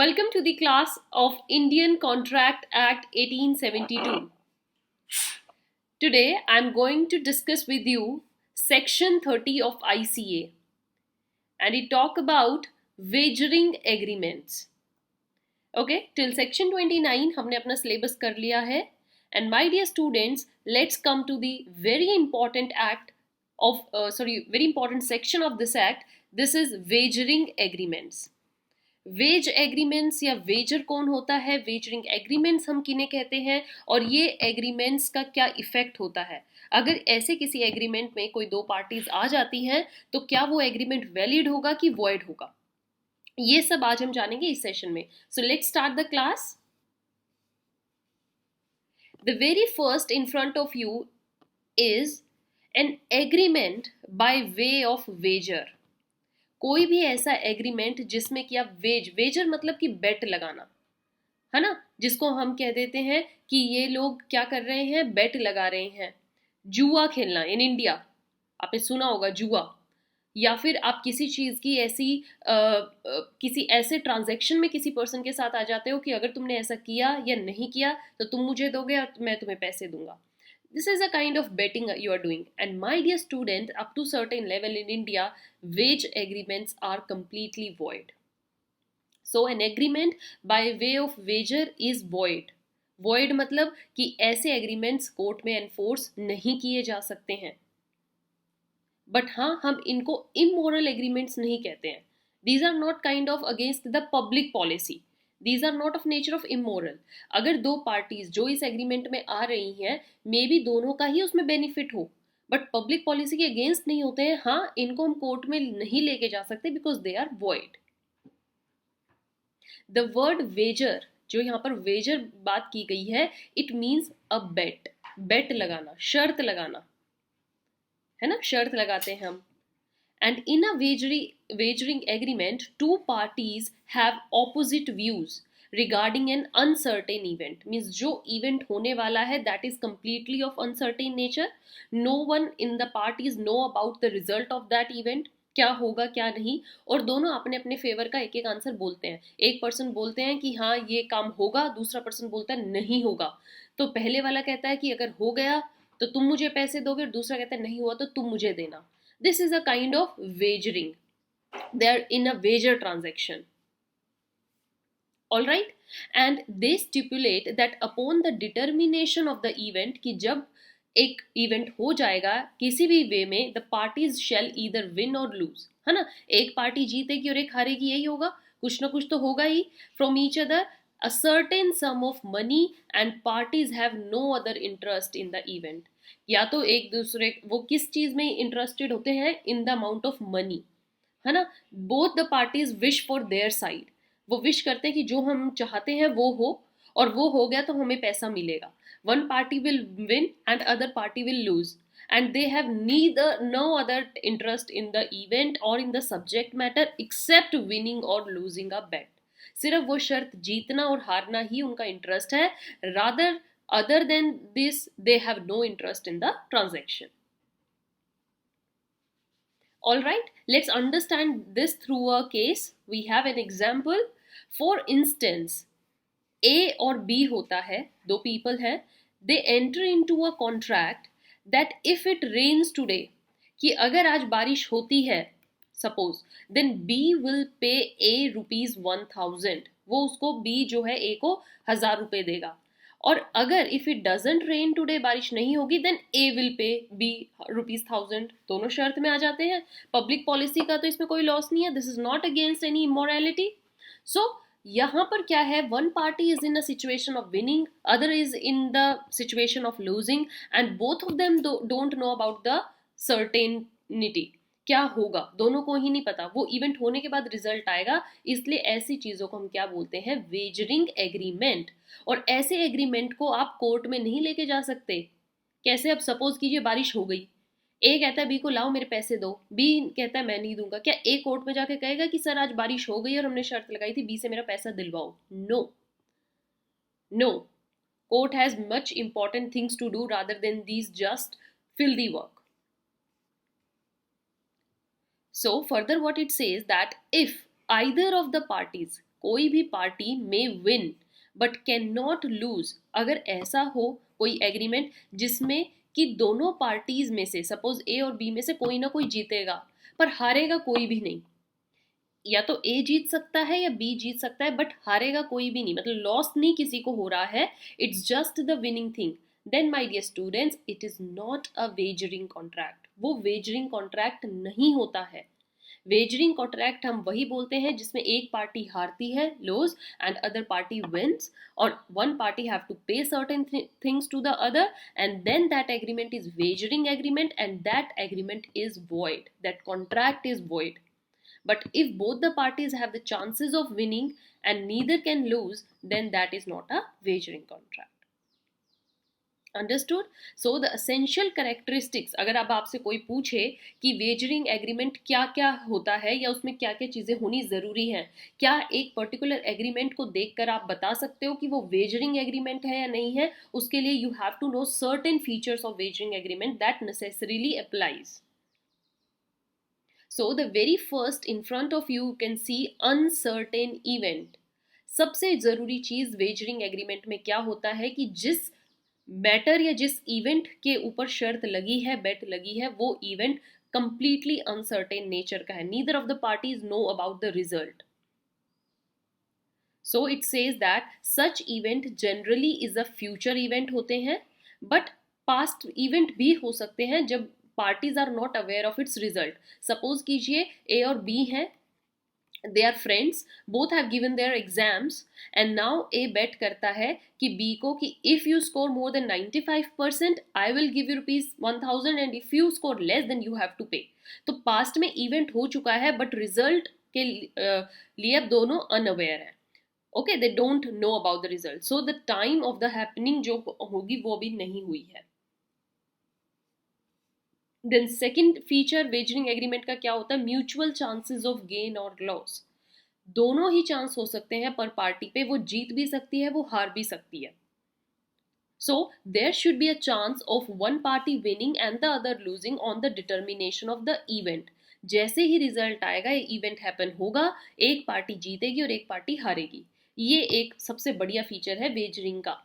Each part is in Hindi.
Welcome to the class of Indian Contract Act 1872. Today I am going to discuss with you Section 30 of ICA and it talk about wagering agreements. Okay, till Section 29 हमने अपना syllabus कर लिया है and my dear students, let's come to the very important very important section of this act. This is wagering agreements. Wage agreements या वेजर कौन होता है, वेजरिंग एग्रीमेंट्स हम किन्हें कहते हैं और ये एग्रीमेंट्स का क्या इफेक्ट होता है. अगर ऐसे किसी एग्रीमेंट में कोई दो पार्टीज आ जाती हैं तो क्या वो एग्रीमेंट वैलिड होगा कि वॉइड होगा, ये सब आज हम जानेंगे इस सेशन में. So let's start the class. The very first in front of you is an agreement by way of wager. कोई भी ऐसा एग्रीमेंट जिसमें कि आप वेजर मतलब कि बेट लगाना है ना, जिसको हम कह देते हैं कि ये लोग क्या कर रहे हैं, बेट लगा रहे हैं. जुआ खेलना इन इंडिया आपने सुना होगा, जुआ. या फिर आप किसी चीज़ की ऐसी किसी ऐसे ट्रांजैक्शन में किसी पर्सन के साथ आ जाते हो कि अगर तुमने ऐसा किया या नहीं किया तो तुम मुझे दोगे और मैं तुम्हें पैसे दूंगा. This is a kind of betting you are doing. And my dear student, up to certain level in India, wage agreements are completely void. So an agreement by way of wager is void. Void मतलब कि ऐसे agreements कोर्ट में enforce नहीं किए जा सकते हैं. But हाँ, हम इनको immoral agreements नहीं कहते हैं. These are not kind of against the public policy. These are not of nature of immoral. अगर दो पार्टीज जो इस एग्रीमेंट में आ रही हैं मे बी दोनों का ही उसमें बेनिफिट हो, बट पब्लिक पॉलिसी के अगेंस्ट नहीं होते हैं, हाँ इनको हम कोर्ट में नहीं लेके जा सकते because they are void. The word wager, जो यहाँ पर वेजर बात की गई है, इट मीन्स अ बेट. बेट लगाना, शर्त लगाना है ना, शर्त लगाते हैं हम. And in a wagering agreement, two parties have opposite views regarding an uncertain event. Means जो event होने वाला है that is completely of uncertain nature. No one in the parties know about the result of that event. क्या होगा क्या नहीं, और दोनों अपने अपने फेवर का एक एक आंसर बोलते हैं. एक पर्सन बोलते हैं कि हाँ ये काम होगा, दूसरा पर्सन बोलता है नहीं होगा. तो पहले वाला कहता है कि अगर हो गया तो तुम मुझे पैसे दोगे, और दूसरा कहता है नहीं हुआ तो तुम मुझे देना. This is a kind of wagering. They are in a wager transaction. All right, and they stipulate that upon the determination of the event, कि जब एक इवेंट हो जाएगा किसी भी वे में, the parties shall either win or lose. है ना, एक पार्टी जीतेगी और एक हारेगी, यही होगा, कुछ ना कुछ तो होगा ही. From each other a certain sum of money and parties have no other interest in the event. या तो एक दूसरे वो किस चीज में इंटरेस्टेड होते हैं, in the amount of money, है ना. Both the parties wish for their side. वो विश करते हैं कि जो हम चाहते हैं वो हो, और वो हो गया तो हमें पैसा मिलेगा. One party will win and other party will lose, and they have no other interest in the event or in the subject matter except winning or losing a bet. सिर्फ वो शर्त जीतना और हारना ही उनका इंटरेस्ट है. Rather other than this they have no interest in the transaction. All right, let's understand this through a case. We have an example. For instance, A और B होता है, दो people हैं. They enter into a contract that if it rains today, कि अगर आज बारिश होती है suppose, then B will pay A rupees 1000. वो उसको B जो है A को 1000 रुपए देगा. और अगर if it doesn't rain today, बारिश नहीं होगी, then A will pay B rupees 1000. दोनों शर्त में आ जाते हैं. पब्लिक पॉलिसी का तो इसमें कोई लॉस नहीं है. This is not against any immorality. So यहाँ पर क्या है, one party is in a situation of winning, other is in the situation of losing, and both of them don't know about the certainty. क्या होगा दोनों को ही नहीं पता, वो इवेंट होने के बाद रिजल्ट आएगा. इसलिए ऐसी चीजों को हम क्या बोलते हैं, वेजरिंग एग्रीमेंट. और ऐसे एग्रीमेंट को आप कोर्ट में नहीं लेके जा सकते. कैसे, अब सपोज कीजिए बारिश हो गई, ए कहता है बी को लाओ मेरे पैसे दो, बी कहता है मैं नहीं दूंगा. क्या ए कोर्ट में जाके कहेगा कि सर आज बारिश हो गई और हमने शर्त लगाई थी बी से मेरा पैसा दिलवाओ? No no. Court has much important things to do rather than these just filthy work. So further what it says that if either of the parties, कोई भी party may win but can not lose. अगर ऐसा हो कोई एग्रीमेंट जिसमें कि दोनों पार्टीज में से, सपोज ए और बी में से कोई ना कोई जीतेगा पर हारेगा कोई भी नहीं, या तो ए जीत सकता है या बी जीत सकता है बट हारेगा कोई भी नहीं, मतलब लॉस नहीं किसी को हो रहा है, it's just the winning thing, then my dear students it is not a wagering contract. वो वेजरिंग कॉन्ट्रैक्ट नहीं होता है। वेजरिंग कॉन्ट्रैक्ट हम वही बोलते हैं जिसमें एक पार्टी हारती है, lose, and other party wins, और one party have to pay certain things to the other, and then that agreement is wagering agreement, and that agreement is void, that contract is void. But if both the parties have the chances of winning and neither can lose, then that is not a wagering contract. Understood? So the essential characteristics, अगर अब आपसे कोई पूछे कि वेजरिंग एग्रीमेंट क्या क्या होता है या उसमें क्या क्या चीज़ें होनी ज़रूरी हैं, क्या एक पर्टिकुलर एग्रीमेंट को देखकर आप बता सकते हो कि वो वेजरिंग एग्रीमेंट है या नहीं है? उसके लिए you have to know certain features of wagering agreement that necessarily applies. So the very first in front of you can see uncertain event. सबसे जरूरी चीज वेजरिंग एग्रीमेंट में क्या होता है कि जिस मैटर या जिस इवेंट के ऊपर शर्त लगी है, बेट लगी है, वो इवेंट कंप्लीटली अनसर्टेन नेचर का है. Neither of the parties no about the result. So it says that such event generally is a future event होते हैं, बट पास्ट इवेंट भी हो सकते हैं जब parties are not aware of its result. Suppose कीजिए A और B हैं, they are friends, both have given their exams, and now A bet करता है कि B को कि if you score more than 95% I will give you ₹1000 and if you score less then you have to pay. तो past में event हो चुका है but result के लिए अब दोनों unaware हैं. Okay, they don't know about the result. So the time of the happening जो होगी वो भी नहीं हुई है. Then second feature wagering agreement का क्या होता है? म्यूचुअल चांसेस ऑफ गेन और लॉस. दोनों ही चांस हो सकते हैं पर पार्टी पे, वो जीत भी सकती है, वो हार भी सकती है. So there should be a chance of one party winning and the other losing on the determination of the event. जैसे ही रिजल्ट आएगा, ये इवेंट हैपन होगा, एक पार्टी जीतेगी और एक पार्टी हारेगी. ये एक सबसे बढ़िया फीचर है वेजरिंग का.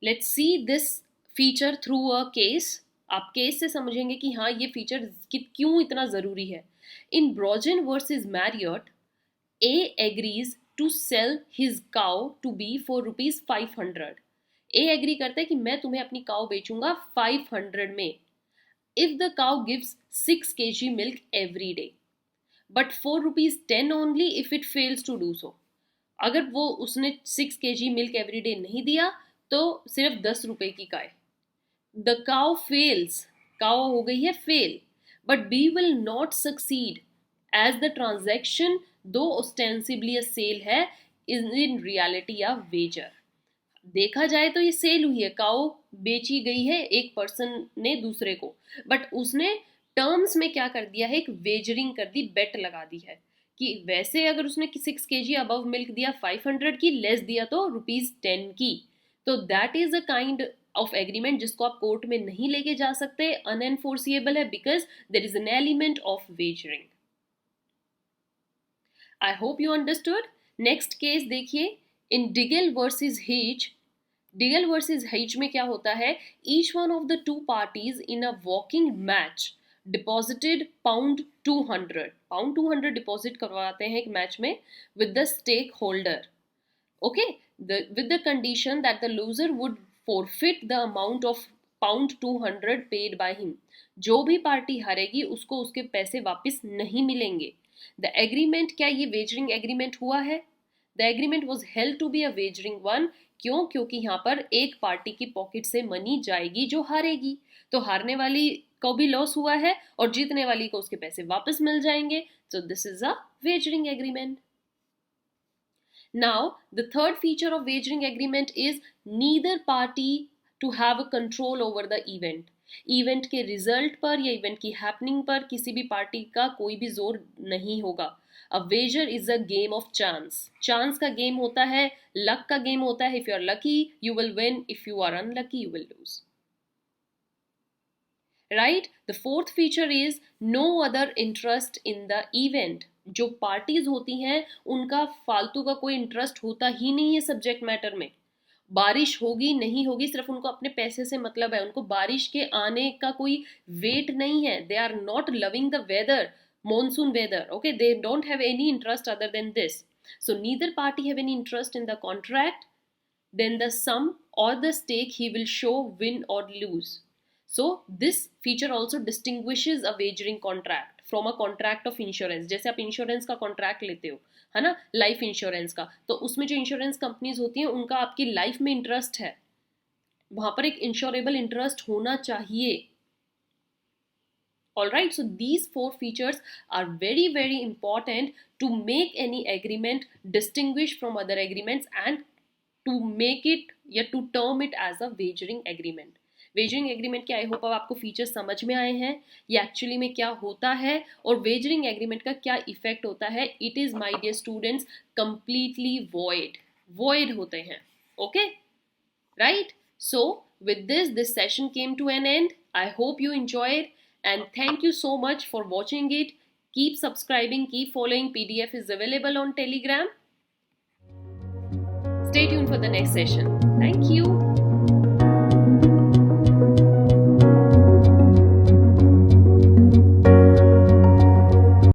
Let's see this feature through a case. आप केस से समझेंगे कि हाँ ये फीचर क्यों इतना ज़रूरी है. In Brogden versus Marriott, A agrees to sell his cow to B for ₹500. A agree करता है कि मैं तुम्हें अपनी काउ बेचूंगा 500 में, if the cow gives 6 kg milk every day, but for ₹10 only if it fails to do so. अगर वो उसने 6 kg मिल्क एवरी डे नहीं दिया तो सिर्फ 10 रुपए की गाय. द काउ फेल्स, काउ हो गई है fail, but B will not succeed as the transaction though ostensibly a sale है, is in reality a wager. देखा जाए तो ये सेल हुई है, काउ बेची गई है एक पर्सन ने दूसरे को, बट उसने टर्म्स में क्या कर दिया है, एक वेजरिंग कर दी, बेट लगा दी है कि वैसे अगर उसने 6 kg अबव मिल्क दिया 500 की, लेस दिया तो ₹10 की. तो that is a kind of agreement जिसको आप कोर्ट में नहीं लेके जा सकते, अनएनफोर्सिएबल है, because there is an element of wagering. I hope you understood. Next case देखिए, in Diggle versus Higgs. Diggle versus Higgs में क्या होता है? Each one of the two parties in a walking match deposited £200 deposit करवाते हैं एक मैच में with the stake holder. Okay, with the condition that the loser would forfeit the amount of £200 paid by him. जो भी पार्टी हारेगी उसको उसके पैसे वापस नहीं मिलेंगे. The agreement, क्या ये wagering agreement हुआ है? The agreement was held to be a wagering one. क्यों? क्योंकि यहाँ पर एक पार्टी की पॉकेट से मनी जाएगी जो हारेगी, तो हारने वाली को भी लॉस हुआ है और जीतने वाली को उसके पैसे वापस मिल जाएंगे. So this is a wagering agreement. Now, the third feature of wagering agreement is neither party to have a control over the event. Event के result पर या event की happening पर किसी भी पार्टी का कोई भी जोर नहीं होगा. A wager is a game of chance. Chance का game होता है, luck का game होता है. If you are lucky, you will win. If you are unlucky, you will lose. Right? The fourth feature is no other interest in the event. जो पार्टीज होती हैं उनका फालतू का कोई इंटरेस्ट होता ही नहीं है सब्जेक्ट मैटर में। बारिश होगी नहीं होगी सिर्फ उनको अपने पैसे से मतलब है, उनको बारिश के आने का कोई वेट नहीं है। They are not loving the weather, monsoon weather, okay, they don't have any interest other than this. So neither party have any interest in the contract, then the sum or the stake he will show win or lose. So this feature also distinguishes a wagering contract from a contract of insurance. जैसे आप इंश्योरेंस का कॉन्ट्रैक्ट लेते हो, है ना, लाइफ इंश्योरेंस का, तो उसमें जो इंश्योरेंस कंपनीज होती हैं उनका आपकी लाइफ में इंटरेस्ट है, वहां पर एक इंश्योरेबल इंटरेस्ट होना चाहिए। All right, so these four features are very, very important to make any agreement distinguish from other agreements and to make it या to term it as a wagering agreement. Wagering agreement के आई होप अब आपको फीचर्स समझ में आए हैं, ये एक्चुअली में क्या होता है और वेजरिंग एग्रीमेंट का क्या इफेक्ट होता है। It is my dear students completely void होते हैं। Okay, right. So with this session came to an end. I hope you enjoyed and thank you so much for watching it. Keep subscribing, keep following. PDF is available on Telegram. Stay tuned for the next session. Thank you.